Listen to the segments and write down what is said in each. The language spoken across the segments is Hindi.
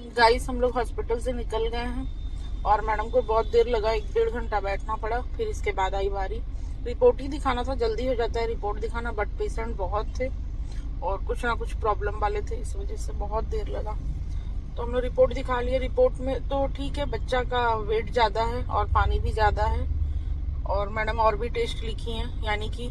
गाइस हम लोग हॉस्पिटल से निकल गए हैं और मैडम को बहुत देर लगा, 1-1.5 घंटा बैठना पड़ा। फिर इसके बाद आई बारी। रिपोर्ट ही दिखाना था, जल्दी हो जाता है रिपोर्ट दिखाना, बट पेशेंट बहुत थे और कुछ ना कुछ प्रॉब्लम वाले थे, इस वजह से बहुत देर लगा। तो हम लोग रिपोर्ट दिखा लिए। रिपोर्ट में तो ठीक है, बच्चा का वेट ज़्यादा है और पानी भी ज़्यादा है। और मैडम और भी टेस्ट लिखी हैं, यानी कि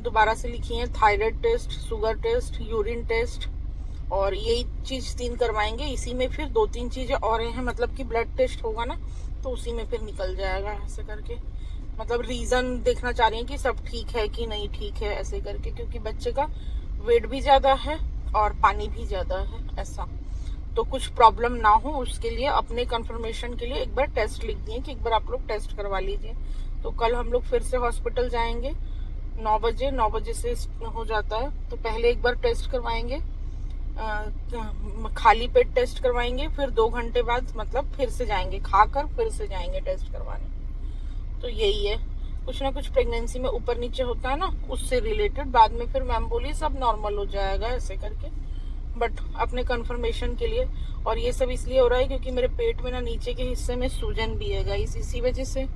दोबारा से लिखी हैं, thyroid test, sugar test, urine test, और यही चीज 3 करवाएंगे। इसी में फिर 2-3 चीजें और हैं, मतलब कि ब्लड टेस्ट होगा ना तो उसी में फिर निकल जाएगा, ऐसे करके। मतलब रीजन देखना चाह रही हैं कि सब ठीक है कि नहीं ठीक है, ऐसे करके, क्योंकि बच्चे का वेट भी ज्यादा है और पानी भी ज्यादा है, ऐसा। तो कुछ प्रॉब्लम ना हो उसके लिए अपने कंफर्मेशन के लिए एक बार टेस्ट लिख दिए कि एक बार आप लोग टेस्ट करवा लीजिए। तो कल हम लोग फिर से हॉस्पिटल जाएंगे 9 बजे। 9 बजे से हो जाता है, तो पहले एक बार टेस्ट करवाएंगे, खाली पेट टेस्ट करवाएंगे। फिर 2 घंटे बाद मतलब फिर से जाएंगे, खाकर फिर से जाएंगे टेस्ट करवाने। तो यही है, कुछ ना कुछ प्रेगनेंसी में ऊपर नीचे होता है ना, उससे रिलेटेड। बाद में फिर मैम बोली सब नॉर्मल हो जाएगा, ऐसे करके, बट अपने कंफर्मेशन के लिए। और ये सब इसलिए हो रहा है क्योंकि मेरे पेट में ना नीचे के हिस्से में सूजन भी है गाइस, इसी वजह से।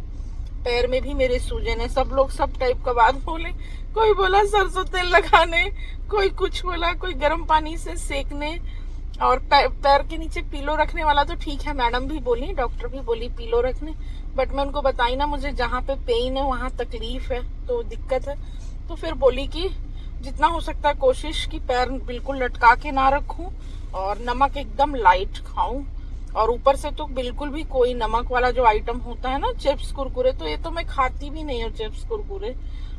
पैर में भी मेरे सूजन है। सब लोग सब टाइप का बात बोले, कोई बोला सरसों तेल लगाने, कोई कुछ बोला, कोई गर्म पानी से सेकने, और पैर के नीचे पीलो रखने वाला तो ठीक है, मैडम भी बोली, डॉक्टर भी बोली पीलो रखने, बट मैं उनको बताई ना मुझे जहाँ पे पेन है वहाँ तकलीफ है, तो दिक्कत है। तो फिर बोली कि जितना हो सकता है कोशिश कि पैर बिल्कुल लटका के ना रखूं और नमक एकदम लाइट खाऊं। और ऊपर से तो बिल्कुल भी कोई नमक वाला जो आइटम होता है ना, चिप्स कुरकुरे, तो ये तो मैं खाती भी नहीं हूँ, चिप्स कुरकुरे,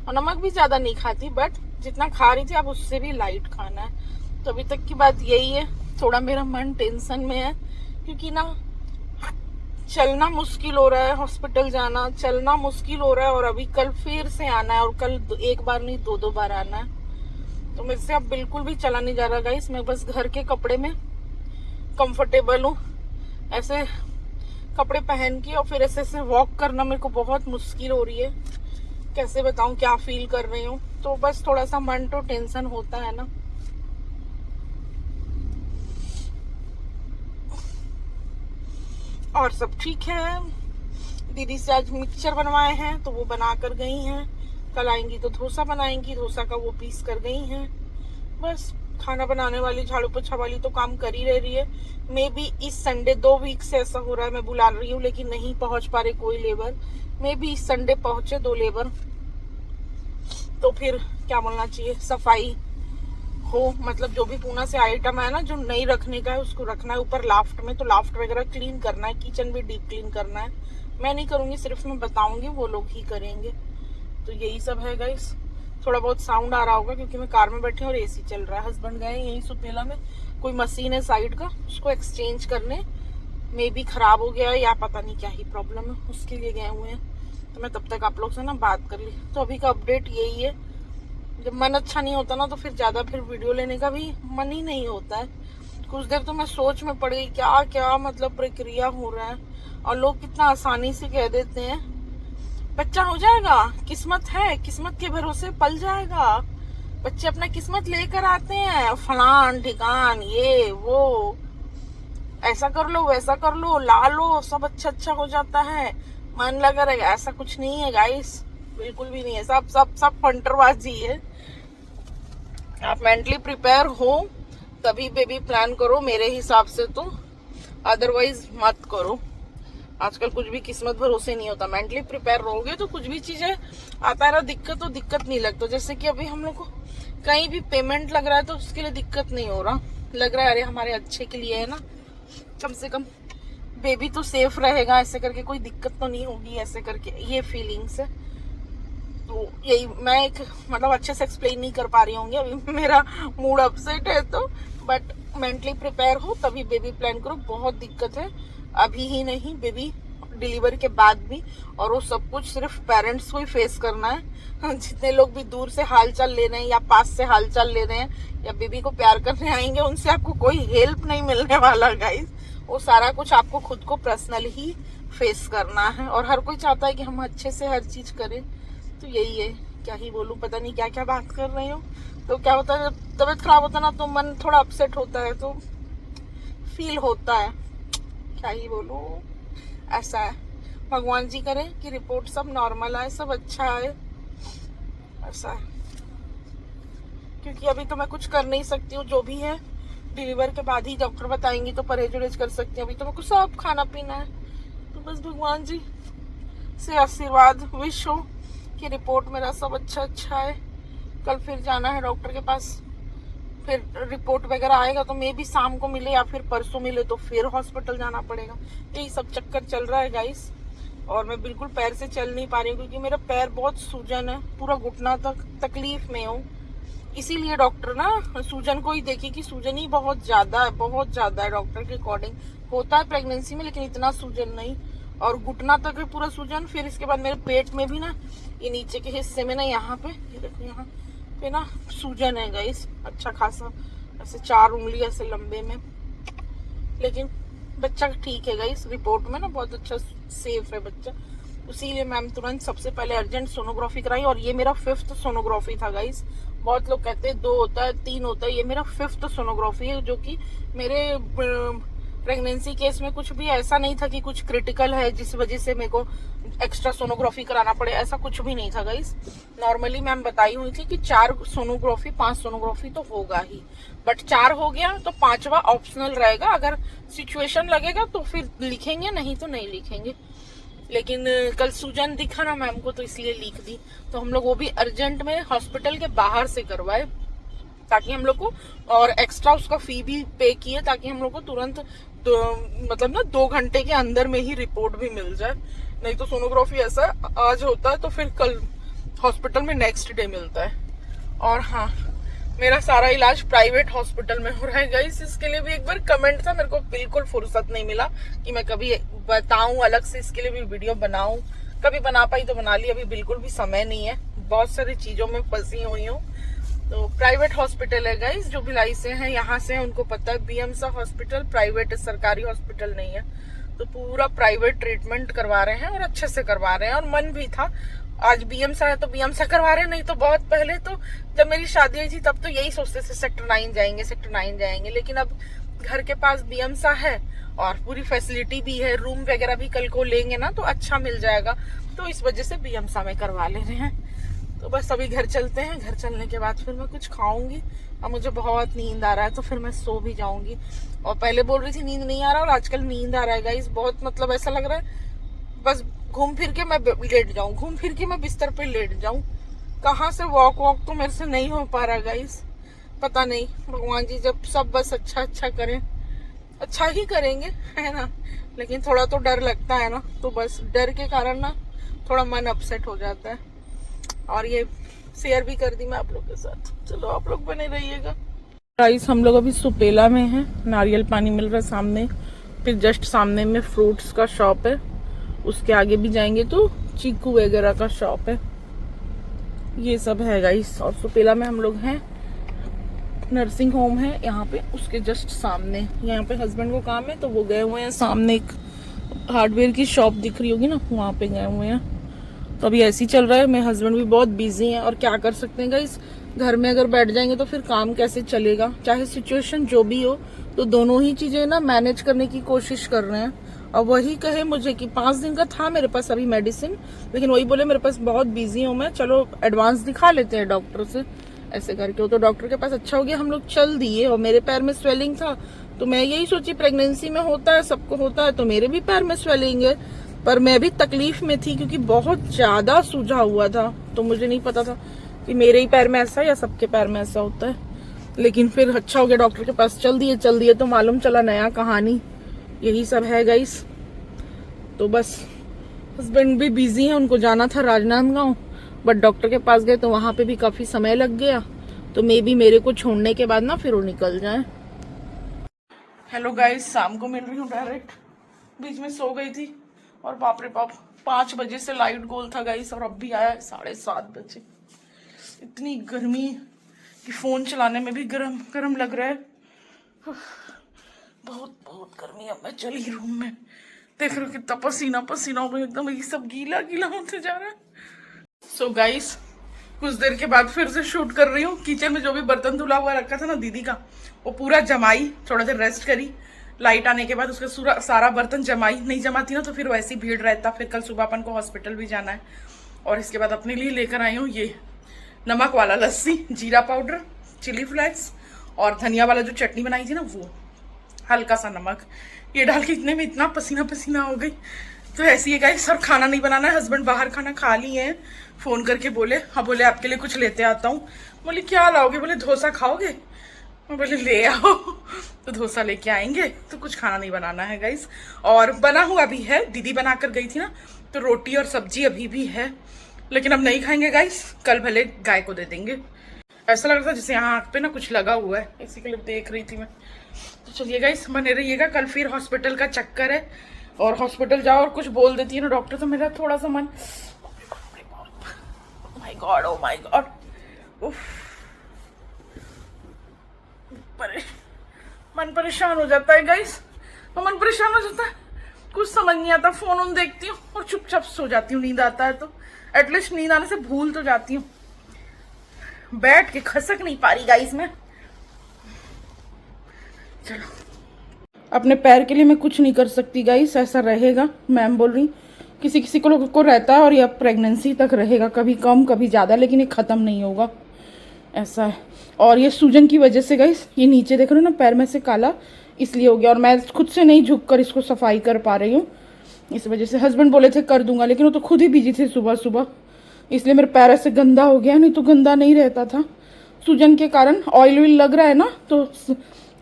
और नमक भी ज्यादा नहीं खाती, बट जितना खा रही थी अब उससे भी लाइट खाना है। तो अभी तक की बात यही है। थोड़ा मेरा मन टेंशन में है क्योंकि ना चलना मुश्किल हो रहा है, हॉस्पिटल जाना, चलना मुश्किल हो रहा है, और अभी कल फिर से आना है, और कल एक बार नहीं 2-2 बार आना है। तो मुझसे अब बिल्कुल भी चला नहीं जा रहा गाइस। मैं बस घर के कपड़े में कंफर्टेबल हूँ, ऐसे कपड़े पहन के, और फिर ऐसे ऐसे वॉक करना मेरे को बहुत मुश्किल हो रही है। कैसे बताऊं क्या फील कर रही हूँ। तो बस थोड़ा सा मन तो टेंशन होता है ना। और सब ठीक है। दीदी से आज मिक्सचर बनवाए हैं तो वो बना कर गई हैं। कल आएंगी तो डोसा बनाएंगी, डोसा का वो पीस कर गई हैं। बस खाना बनाने वाली, झाड़ू पोछा वाली तो काम कर ही रही है। मे बी इस संडे, 2 वीक से ऐसा हो रहा है, मैं बुला रही हूँ लेकिन नहीं पहुंच पा रहे कोई लेबर। मे बी इस संडे पहुंचे 2 लेबर, तो फिर क्या बोलना चाहिए, सफाई हो, मतलब जो भी पूना से आइटम है ना जो नहीं रखने का है उसको रखना है ऊपर लाफ्ट में। तो लाफ्ट वगैरह क्लीन करना है, किचन भी डीप क्लीन करना है। मैं नहीं करूंगी, सिर्फ मैं बताऊंगी, वो लोग ही करेंगे। तो यही सब है गाइस। थोड़ा बहुत साउंड आ रहा होगा क्योंकि मैं कार में बैठी हूँ और एसी चल रहा है। हस्बैंड गए यही सुपेला में, कोई मशीन है साइड का, उसको एक्सचेंज करने। मे बी खराब हो गया है या पता नहीं क्या ही प्रॉब्लम है, उसके लिए गए हुए हैं। तो मैं तब तक आप लोग से ना बात कर ली। तो अभी का अपडेट यही है। जब मन अच्छा नहीं होता ना तो फिर ज्यादा फिर वीडियो लेने का भी मन ही नहीं होता है। कुछ देर तो मैं सोच में पड़ गई, क्या क्या मतलब प्रक्रिया हो रहा है, और लोग कितना आसानी से कह देते हैं बच्चा हो जाएगा, किस्मत है, किस्मत के भरोसे पल जाएगा, बच्चे अपना किस्मत लेकर आते हैं, फलान ठिकान, ये वो, ऐसा कर लो वैसा कर लो, ला लो, सब अच्छा अच्छा हो जाता है, मन लगा रहेगा। ऐसा कुछ नहीं है गाइस, बिल्कुल भी नहीं है। सब सब सब फंटरबाजी है। आप मेंटली प्रिपेयर हो तभी बेबी प्लान करो मेरे हिसाब से, तो अदरवाइज मत करो। आजकल कुछ भी किस्मत भरोसे नहीं होता। मेंटली प्रिपेयर रहोगे तो कुछ भी चीजें आता है ना, दिक्कत तो दिक्कत नहीं लगता। जैसे कि अभी हम लोग को कहीं भी पेमेंट लग रहा है तो उसके लिए दिक्कत नहीं हो रहा, लग रहा है अरे हमारे अच्छे के लिए है ना, कम से कम बेबी तो सेफ रहेगा, ऐसे करके कोई दिक्कत तो नहीं होगी, ऐसे करके ये फीलिंग्स है। तो यही मैं एक मतलब अच्छे से एक्सप्लेन नहीं कर पा रही होंगी, अभी मेरा मूड अपसेट है। तो बट मेंटली प्रिपेयर हो तभी बेबी प्लान करो। बहुत दिक्कत है, अभी ही नहीं, बेबी डिलीवरी के बाद भी। और वो सब कुछ सिर्फ पेरेंट्स को ही फेस करना है। जितने लोग भी दूर से हालचाल ले रहे हैं या पास से हालचाल ले रहे हैं या बेबी को प्यार करने आएंगे, उनसे आपको कोई हेल्प नहीं मिलने वाला गाइस। वो सारा कुछ आपको खुद को पर्सनल ही फेस करना है। और हर कोई चाहता है कि हम अच्छे से हर चीज करें। तो यही है, क्या ही बोलूं, पता नहीं क्या क्या बात कर रही हूँ। तो क्या होता है जब तबीयत खराब होता है ना तो मन थोड़ा अपसेट होता है, तो फील होता है। क्या ही बोलूं, ऐसा है। भगवान जी करे कि रिपोर्ट सब नॉर्मल आए, सब अच्छा आए, ऐसा है। क्योंकि अभी तो मैं कुछ कर नहीं सकती हूँ, जो भी है डिलीवर के बाद ही डॉक्टर बताएंगी, तो परहेज वरहेज कर सकती हूँ। अभी तो मेरे को सब खाना पीना है। तो बस भगवान जी से आशीर्वाद विश हो कि रिपोर्ट मेरा सब अच्छा है। कल फिर जाना है डॉक्टर के पास, फिर रिपोर्ट वगैरह आएगा तो मे भी शाम को मिले या फिर परसों मिले, तो फिर हॉस्पिटल जाना पड़ेगा। यही सब चक्कर चल रहा है गाइस। और मैं बिल्कुल पैर से चल नहीं पा रही हूँ, क्योंकि मेरा पैर बहुत सूजन है, पूरा घुटना तक तकलीफ में हूँ। इसीलिए डॉक्टर ना सूजन को ही देखी कि सूजन ही बहुत ज्यादा है डॉक्टर के अकॉर्डिंग। होता है प्रेगनेंसी में, लेकिन इतना सूजन नहीं। और घुटना तक है पूरा सूजन। फिर इसके बाद मेरे पेट में भी ना, ये नीचे के हिस्से में ना, यहाँ पे ये देखो, यहाँ पे ना सूजन है गाइस, अच्छा खासा, ऐसे 4 उंगली ऐसे लंबे में। लेकिन बच्चा ठीक है गाइस, रिपोर्ट में ना बहुत अच्छा सेफ है बच्चा। इसीलिए मैम तुरंत सबसे पहले अर्जेंट सोनोग्राफी कराई। और ये मेरा 5th सोनोग्राफी था गाइस। बहुत लोग कहते हैं 2 होता है, 3 होता है, ये मेरा 5th सोनोग्राफी है। जो कि मेरे प्रेगनेंसी केस में कुछ भी ऐसा नहीं था कि कुछ क्रिटिकल है जिस वजह से मेरे को एक्स्ट्रा सोनोग्राफी कराना पड़े, ऐसा कुछ भी नहीं था गाइस। नॉर्मली मैम बताई हुई थी कि 4 सोनोग्राफी 5 सोनोग्राफी तो होगा ही, बट 4 हो गया तो 5वां ऑप्शनल रहेगा। अगर सिचुएशन लगेगा तो फिर लिखेंगे, नहीं तो नहीं लिखेंगे। लेकिन कल सूजन दिखा ना मैम को, तो इसलिए लिख दी। तो हम लोग वो भी अर्जेंट में हॉस्पिटल के बाहर से करवाए, ताकि हम लोग को, और एक्स्ट्रा उसका फी भी पे किए, ताकि हम लोग को तुरंत मतलब ना 2 घंटे के अंदर में ही रिपोर्ट भी मिल जाए। नहीं तो सोनोग्राफी ऐसा आज होता है तो फिर कल हॉस्पिटल में नेक्स्ट डे मिलता है। और हाँ, मेरा सारा इलाज प्राइवेट हॉस्पिटल में हो रहा है गाइस। इसके लिए भी एक बार कमेंट था, मेरे को बिल्कुल फुर्सत नहीं मिला कि मैं कभी बताऊं अलग से, इसके लिए भी वीडियो बनाऊं। कभी बना पाई तो बना ली, अभी बिल्कुल भी समय नहीं है, बहुत सारी चीजों में फंसी हुई हूँ। तो प्राइवेट हॉस्पिटल है गाइस, जो भिलाई से हैं, यहाँ से उनको पता है। बीएमसा हॉस्पिटल प्राइवेट है, सरकारी हॉस्पिटल नहीं है। तो पूरा प्राइवेट ट्रीटमेंट करवा रहे हैं और अच्छे से करवा रहे हैं। और मन भी था, आज बीएमसा है तो बीएमसा करवा रहे हैं। नहीं तो बहुत पहले तो जब मेरी शादी हुई थी तब तो यही सोचते थे सेक्टर 9 जाएंगे। लेकिन अब घर के पास बीएमसा है और पूरी फैसिलिटी भी है, रूम वगैरह भी कल को लेंगे ना तो अच्छा मिल जाएगा। तो इस वजह से बीएमसा में करवा ले रहे हैं। तो बस अभी घर चलते हैं, घर चलने के बाद फिर मैं कुछ खाऊंगी। अब मुझे बहुत नींद आ रहा है तो फिर मैं सो भी जाऊंगी। और पहले बोल रही थी नींद नहीं आ रहा, और आजकल नींद आ रहा है गाइस बहुत। मतलब ऐसा लग रहा है बस घूम फिर के मैं लेट जाऊं, घूम फिर के मैं बिस्तर पे लेट जाऊं। कहाँ से वॉक तो मेरे से नहीं हो पा रहा गाइस। पता नहीं, भगवान जी जब सब बस अच्छा करें, अच्छा ही करेंगे, है ना। लेकिन थोड़ा तो डर लगता है ना, तो बस डर के कारण ना थोड़ा मन अपसेट हो जाता है। और ये शेयर भी कर दी मैं आप लोग के साथ। चलो आप लोग बने रहिएगा। गाइस हम लोग अभी सुपेला में हैं, नारियल पानी मिल रहा है सामने, फिर जस्ट सामने में फ्रूट्स का शॉप है, उसके आगे भी जाएंगे तो चीकू वगैरह का शॉप है, ये सब है गाइस। और सुपेला में हम लोग हैं, नर्सिंग होम है यहाँ पे, उसके जस्ट सामने। यहाँ पे हस्बैंड को काम है तो वो गए हुए हैं, सामने एक हार्डवेयर की शॉप दिख रही होगी ना, वहाँ पे गए हुए हैं। तो अभी ऐसे ही चल रहा है, मेरे हस्बैंड भी बहुत बिजी हैं। और क्या कर सकते हैं गाइस, घर में अगर बैठ जाएंगे तो फिर काम कैसे चलेगा। चाहे सिचुएशन जो भी हो, तो दोनों ही चीजें ना मैनेज करने की कोशिश कर रहे हैं। और वही कहे मुझे कि 5 दिन का था मेरे पास अभी मेडिसिन, लेकिन वही बोले मेरे पास बहुत बिजी हूँ मैं, चलो एडवांस दिखा लेते हैं डॉक्टर से, ऐसे करके। तो डॉक्टर के पास अच्छा हो गया, हम लोग चल दिए। और मेरे पैर में स्वेलिंग था, तो मैं यही सोची प्रेगनेंसी में होता है, सबको होता है, तो मेरे भी पैर में स्वेलिंग है। पर मैं भी तकलीफ में थी क्योंकि बहुत ज्यादा सूजा हुआ था, तो मुझे नहीं पता था कि मेरे ही पैर में ऐसा या सबके पैर में ऐसा होता है। लेकिन फिर अच्छा हो गया, डॉक्टर के पास चल दिए तो मालूम चला नया कहानी। यही सब है गाइस। तो बस हस्बैंड भी बिजी है, उनको जाना था राजनांदगांव, बट डॉक्टर के पास गए तो वहां पे भी काफी समय लग गया। तो मे बी मेरे को छोड़ने के बाद ना फिर वो निकल जाए। हेलो गाइस, शाम को मिल रही हूँ डायरेक्ट, बीच में सो गई थी। और बाप रे बाप, 5 बजे से लाइट गोल था गाइस, और अब भी आया है 7:30 बजे। इतनी गर्मी कि फोन चलाने में भी गरम लग रहा है। बहुत गर्मी। अब मैं चली रूम में, देख रहे हो कितना पसीना हो गया एकदम, ये सब गीला होते जा रहा है। सो गाइस, कुछ देर के बाद फिर से शूट कर रही हूँ। किचन में जो भी बर्तन धुला हुआ रखा था ना दीदी का, वो पूरा जमाई, थोड़ा देर रेस्ट करी, लाइट आने के बाद उसका सारा बर्तन जमाई नहीं जमाती ना तो फिर वैसी भीड़ रहता। फिर कल सुबह अपन को हॉस्पिटल भी जाना है। और इसके बाद अपने लिए लेकर आई हूँ ये नमक वाला लस्सी, जीरा पाउडर, चिली फ्लेक्स और धनिया वाला जो चटनी बनाई थी ना वो, हल्का सा नमक, ये डाल के इतने में इतना पसीना पसीना हो गई। तो ऐसी है गाइस। और खाना नहीं बनाना है, हस्बैंड बाहर खाना खा लिए हैं। फोन करके बोले, हाँ बोले आपके लिए कुछ लेते आता हूँ। बोले क्या लाओगे? बोले डोसा खाओगे? मैं बोले ले आओ। तो डोसा लेके आएंगे। तो कुछ खाना नहीं बनाना है गाइस। और बना हुआ भी है, दीदी बना कर गई थी ना, तो रोटी और सब्जी अभी भी है, लेकिन अब नहीं खाएंगे गाइस। कल भले गाय को दे देंगे। ऐसा लग रहा था जैसे यहाँ आँख पे ना कुछ लगा हुआ है, इसी के लिए देख रही थी मैं। तो चलिए गाइस, बने रहिएगा। कल फिर हॉस्पिटल का चक्कर है, और हॉस्पिटल जाओ और कुछ बोल देती है ना डॉक्टर, तो मेरा थोड़ा सा मन, my God, oh my God, मन परेशान हो जाता है गाइस। तो मन परेशान हो जाता है, कुछ समझ नहीं आता। फोन ऑन देखती हूँ और चुपचाप सो जाती हूँ। नींद आता है तो एटलीस्ट नींद आने से भूल तो जाती हूँ। बैठ के खसक नहीं पा रही गाइस मैं। चलो, अपने पैर के लिए मैं कुछ नहीं कर सकती गाइस, ऐसा रहेगा। मैम बोल रही किसी किसी को रहता है और ये प्रेगनेंसी तक रहेगा, कभी कम कभी ज़्यादा, लेकिन ये ख़त्म नहीं होगा, ऐसा है। और ये सूजन की वजह से गाइस, ये नीचे देख रहे हो ना पैर में से काला, इसलिए हो गया। और मैं खुद से नहीं झुक कर इसको सफाई कर पा रही हूँ, इस वजह से। हस्बैंड बोले थे कर दूंगा, लेकिन वो तो खुद ही बिजी थे सुबह सुबह, इसलिए मेरे पैर ऐसे गंदा हो गया। नहीं तो गंदा नहीं रहता था, सूजन के कारण ऑयल ऑयल लग रहा है ना, तो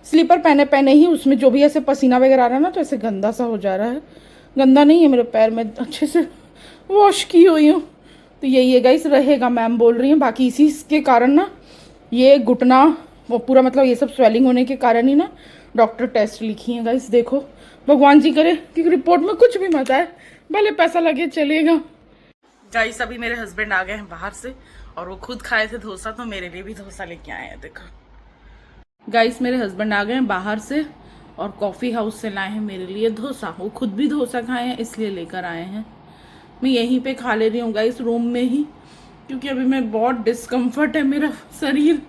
स्लीपर पहने पहने ही उसमें जो भी ऐसे पसीना वगैरह आ रहा है ना, तो ऐसे गंदा सा हो जा रहा है। गंदा नहीं है मेरे पैर में, अच्छे से वॉश की हुई हूँ। तो यही है गाइस, रहेगा मैम बोल रही हैं। बाकी इसी के कारण ना ये घुटना वो पूरा, मतलब ये सब स्वेलिंग होने के कारण ही ना डॉक्टर टेस्ट लिखी है गाइस। देखो, भगवान जी करे कि रिपोर्ट में कुछ भी मत आए, भले पैसा लगे चलेगा। गाइस अभी मेरे हस्बैंड आ गए हैं बाहर से, और वो खुद खाए थे डोसा, तो मेरे लिए भी डोसा लेके आए हैं। देखो गाइस, मेरे हस्बैंड आ गए हैं बाहर से और कॉफ़ी हाउस से लाए हैं मेरे लिए डोसा। वो खुद भी डोसा खाए हैं, इसलिए लेकर आए हैं। मैं यहीं पे खा ले रही हूँ गाइस, रूम में ही, क्योंकि अभी मैं बहुत डिस्कम्फर्ट है मेरा शरीर,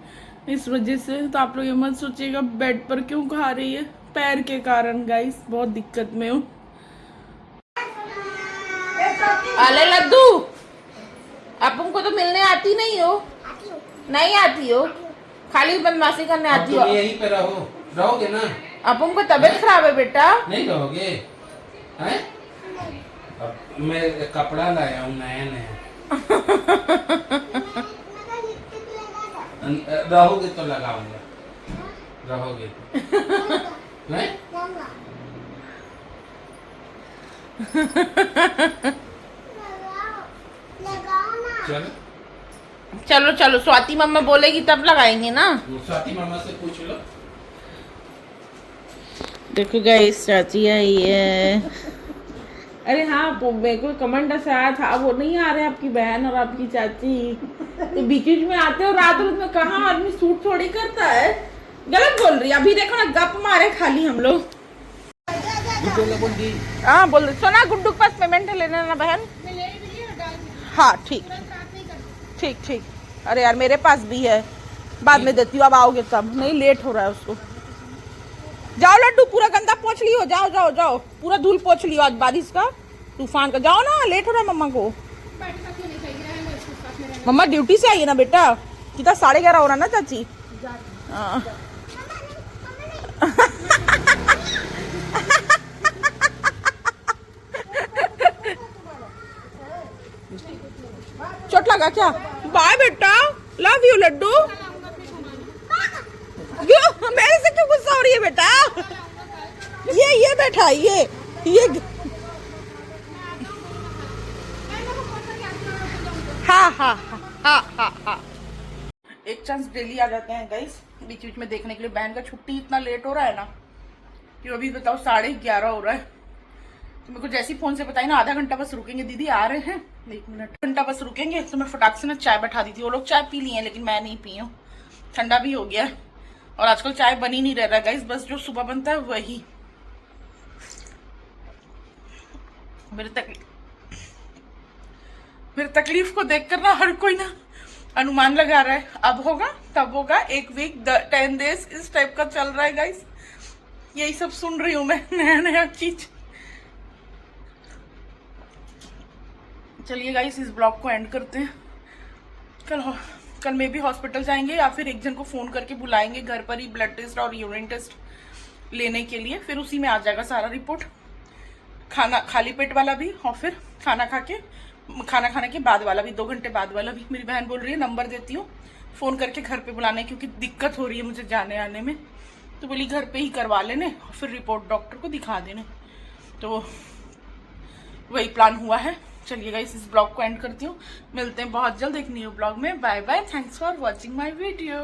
इस वजह से। तो आप लोग ये मत सोचिएगा बेड पर क्यों खा रही है, पैर के कारण गाइस, बहुत दिक्कत में हूँ। अले लड्डू, आप उनको तो मिलने आती नहीं हो? नहीं आती हो, खाली बदमाशी करने आती हो। यहीं पे रहोगे ना? आप उनको तबीयत खराब है बेटा? नहीं रहोगे हैं? अब मैं कपड़ा लाया हूँ नया नया। रहोगे तो लगाऊंगा, रहोगे तो हैं? चलो चलो चलो, स्वाति मम्मा बोलेगी तब लगाएंगे ना। स्वाति मामा से पूछ लो। देखो गाइस, चाची आई है। अरे हाँ, मेरे को कमेंट से आया था, वो नहीं आ रहे आपकी बहन और आपकी चाची, तो बीच बीच में आते हो रात रात में। कहाँ आदमी सूट थोड़ी करता है, गलत बोल रही है। अभी देखो ना, गप मारे खाली हम लोग। हाँ बोल रही, सोना गुड्डू के पास पेमेंट है, लेना ना बहन। हाँ ठीक ठीक ठीक। अरे यार मेरे पास भी है, बाद में देती हूँ, अब आओगे तब। नहीं, लेट हो रहा है उसको। जाओ लड्डू, पूरा गंदा पोंछ लियो, जाओ जाओ जाओ, पूरा धूल पोंछ लियो, आज बारिश का तूफान का। जाओ ना, लेट हो रहा है मम्मा को। मम्मा ड्यूटी से आई है ना बेटा, कितना 11:30 हो रहा ना चाची। चोट लगा क्या? बाय बेटा, लव यू लड्डू। मेरे से क्यों गुस्सा हो रही है बेटा? ये बैठा, ये हाँ हाँ हाँ हाँ हाँ। एक चांस डेली आ जाते हैं गाइस बीच बीच में देखने के लिए। बहन का छुट्टी इतना लेट हो रहा है ना, कि अभी बताओ 11:30 हो रहा है। तो मेरे को जैसी फोन से बताई ना, आधा घंटा बस रुकेंगे, दीदी आ रहे हैं, 1 मिनट, घंटा बस रुकेंगे। तो मैं फटाक से ना चाय बैठा दी थी। वो लोग चाय पी लिए हैं, लेकिन मैं नहीं पी हूँ, ठंडा भी हो गया। और आजकल चाय बनी नहीं रह रहा है गाइस, बस जो सुबह बनता है वही। मेरी तकलीफ को देखकर ना हर कोई ना अनुमान लगा रहा है, अब होगा तब होगा, 1 वीक 10 डेज इस टाइप का चल रहा है गाइस। यही सब सुन रही हूँ मैं, नया नया चीज। चलिए गाइस, इस ब्लॉग को एंड करते हैं। कल मे भी हॉस्पिटल जाएंगे या फिर एक जन को फोन करके बुलाएंगे घर पर ही ब्लड टेस्ट और यूरिन टेस्ट लेने के लिए, फिर उसी में आ जाएगा सारा रिपोर्ट, खाना खाली पेट वाला भी और फिर खाना खाने के बाद वाला भी, 2 घंटे बाद वाला भी। मेरी बहन बोल रही है नंबर देती हूँ फ़ोन करके घर पे बुलाने, क्योंकि दिक्कत हो रही है मुझे जाने आने में, तो बोली घर पे ही करवा लेने और फिर रिपोर्ट डॉक्टर को दिखा देने। तो वही प्लान हुआ है। चलिए गाइस, इस ब्लॉग को एंड करती हूँ, मिलते हैं बहुत जल्द एक न्यू ब्लॉग में। Bye bye, thanks for watching my video.